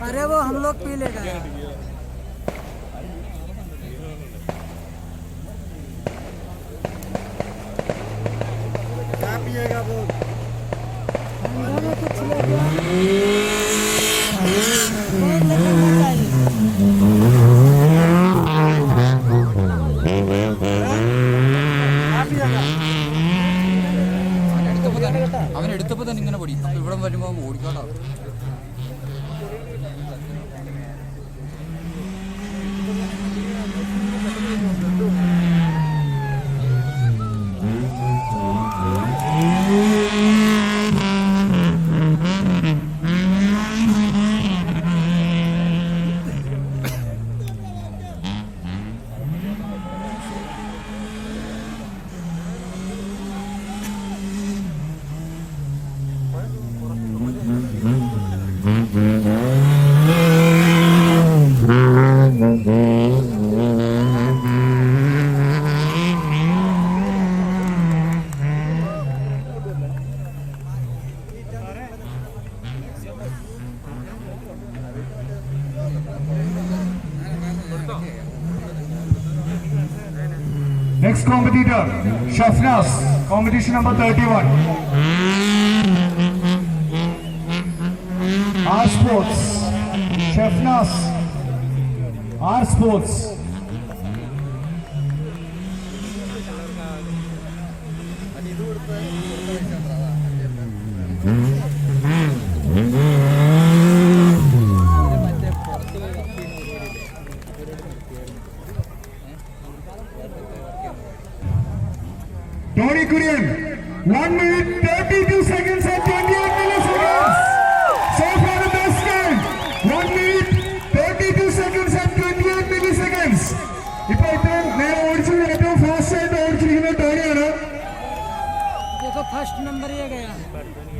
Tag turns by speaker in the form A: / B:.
A: अरे वो हम लोग पी लेगा क्या पिएगा वो कुछ
B: അവൻ എടുത്തപ്പോൾ തന്നെ ഇങ്ങനെ പൊടി ഇവിടെ വരുമ്പോൾ ഓടിക്കാട്ടോ.
C: Next competitor, Shafnas, competition number 31. R Sports, Shafnas, R Sports. Tony Kurian, 1 minute 32 seconds and 28 milliseconds. So far the best time. 1 minute 32 seconds and 28 milliseconds. ഇപ്പോൾ ഇത്രയും നേരെ ഓടിച്ചത് ഏറ്റവും ഫാസ്റ്റ് ആയിട്ട് ഓടിച്ചിരിക്കുന്നത് ടോണിയാണ്.
A: देखो फर्स्ट नंबर ये गया